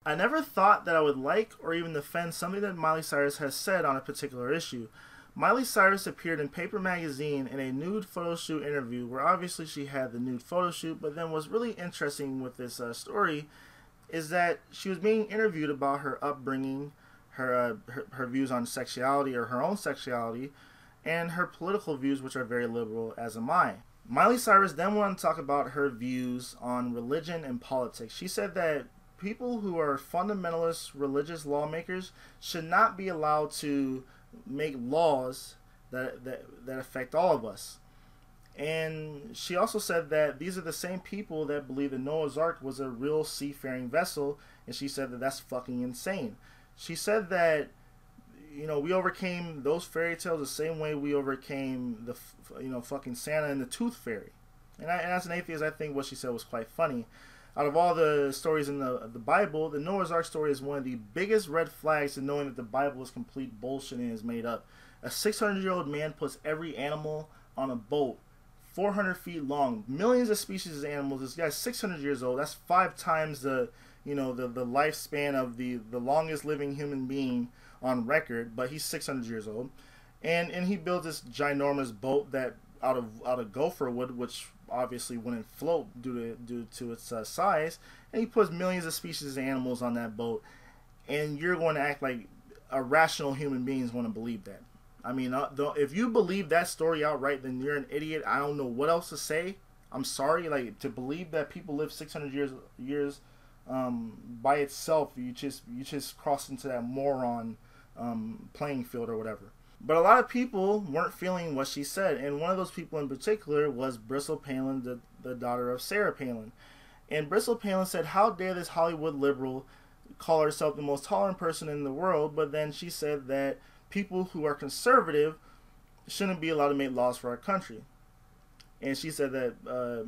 I never thought that I would like or even defend something that Miley Cyrus has said on a particular issue. Miley Cyrus appeared in Paper Magazine in a nude photoshoot interview where obviously she had the nude photoshoot, but then what's really interesting with this story is that she was being interviewed about her upbringing, her views on sexuality or her own sexuality, and her political views, which are very liberal, as am I. Miley Cyrus then went on to talk about her views on religion and politics. She said that people who are fundamentalist religious lawmakers should not be allowed to make laws that affect all of us. And she also said that these are the same people that believe that Noah's Ark was a real seafaring vessel, and she said that that's fucking insane. She said that, you know, we overcame those fairy tales the same way we overcame the, you know, fucking Santa and the Tooth Fairy. And as an atheist, I think what she said was quite funny. Out of all the stories in the Bible, the Noah's Ark story is one of the biggest red flags to knowing that the Bible is complete bullshit and is made up. A 600-year-old man puts every animal on a boat, 400 feet long, millions of species of animals. This guy's 600 years old. That's 5 times the, you know, the lifespan of the longest living human being on record. But he's 600 years old, and he builds this ginormous boat that out of gopher wood, which obviously wouldn't float due to its size, and he puts millions of species of animals on that boat, and you're going to act like irrational human beings want to believe that. I mean, if you believe that story outright, then you're an idiot. I don't know what else to say. I'm sorry. Like, to believe that people live 600 years by itself, you just cross into that moron playing field or whatever. But a lot of people weren't feeling what she said, and one of those people in particular was Bristol Palin, the daughter of Sarah Palin. And Bristol Palin said, "How dare this Hollywood liberal call herself the most tolerant person in the world?" But then she said that people who are conservative shouldn't be allowed to make laws for our country. And she said that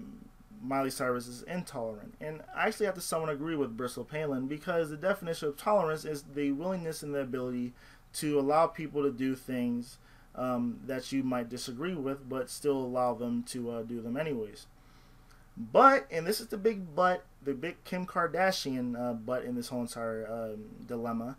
Miley Cyrus is intolerant. And I actually have to somewhat agree with Bristol Palin, because the definition of tolerance is the willingness and the ability to allow people to do things that you might disagree with, but still allow them to do them anyways. But, and this is the big but, the big Kim Kardashian but in this whole entire dilemma,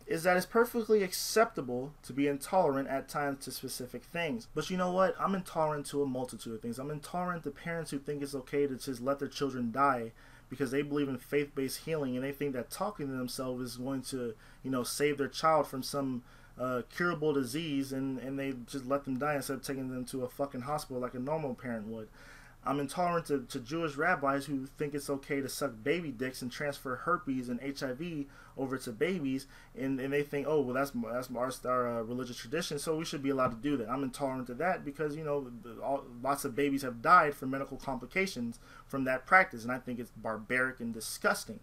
is that it's perfectly acceptable to be intolerant at times to specific things. But you know what? I'm intolerant to a multitude of things. I'm intolerant to parents who think it's okay to just let their children die because they believe in faith-based healing, and they think that talking to themselves is going to, you know, save their child from some curable disease, and they just let them die instead of taking them to a fucking hospital like a normal parent would. I'm intolerant to Jewish rabbis who think it's okay to suck baby dicks and transfer herpes and HIV over to babies, and they think, oh, well, that's our religious tradition, so we should be allowed to do that. I'm intolerant to that because, you know, lots of babies have died from medical complications from that practice, and I think it's barbaric and disgusting.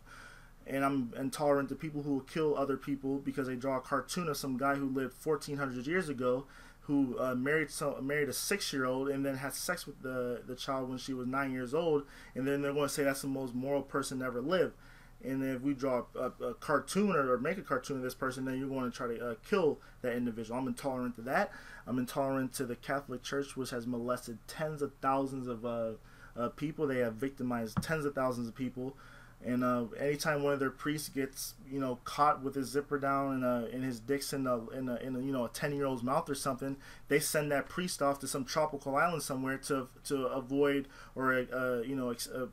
And I'm intolerant to people who will kill other people because they draw a cartoon of some guy who lived 1400 years ago who married a 6-year-old and then had sex with the child when she was 9 years old, and then they're going to say that's the most moral person ever lived. And then if we draw a cartoon or make a cartoon of this person, then you're going to try to kill that individual. I'm intolerant to that. I'm intolerant to the Catholic Church, which has molested tens of thousands of people. They have victimized tens of thousands of people. And anytime one of their priests gets, you know, caught with his zipper down and his dick's in a you know, a 10-year-old's mouth or something, they send that priest off to some tropical island somewhere to avoid or you know,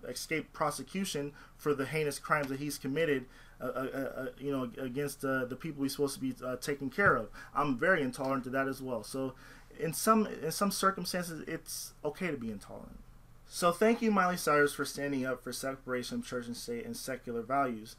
escape prosecution for the heinous crimes that he's committed, you know, against the people he's supposed to be taking care of. I'm very intolerant to that as well. So in some circumstances, it's okay to be intolerant. So thank you, Miley Cyrus, for standing up for separation of church and state and secular values.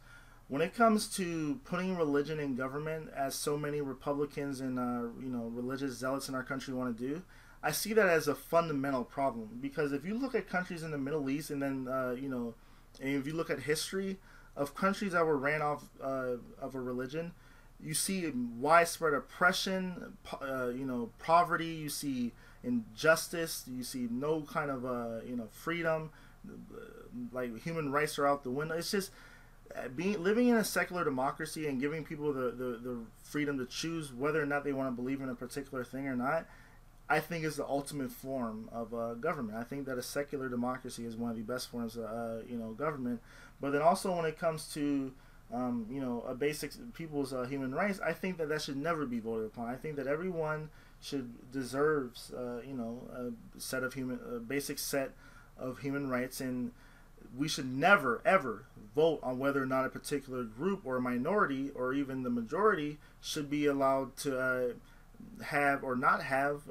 When it comes to putting religion in government, as so many Republicans and you know, religious zealots in our country want to do, I see that as a fundamental problem. Because if you look at countries in the Middle East, and then you know, and if you look at history of countries that were ran off of a religion, you see widespread oppression, you know, poverty. You see injustice. You see no kind of you know, freedom. Like, human rights are out the window. It's just living in a secular democracy and giving people the freedom to choose whether or not they want to believe in a particular thing or not, I think is the ultimate form of government. I think that a secular democracy is one of the best forms of you know, government. But then also when it comes to you know, a basic people's human rights, I think that that should never be voted upon. I think that everyone deserves, you know, a basic set of human rights, and we should never ever vote on whether or not a particular group or minority or even the majority should be allowed to have or not have,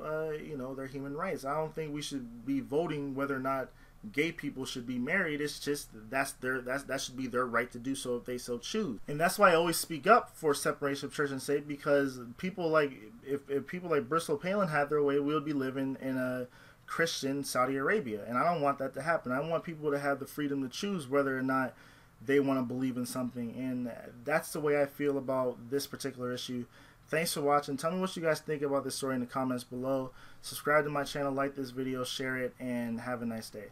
you know, their human rights. I don't think we should be voting whether or not gay people should be married. It's just that should be their right to do so if they so choose. And that's why I always speak up for separation of church and state, because people like if people like Bristol Palin had their way, we would be living in a Christian Saudi Arabia, and I don't want that to happen. I want people to have the freedom to choose whether or not they want to believe in something, and that's the way I feel about this particular issue. Thanks for watching. Tell me what you guys think about this story in the comments below. Subscribe to my channel, like this video, share it, and have a nice day.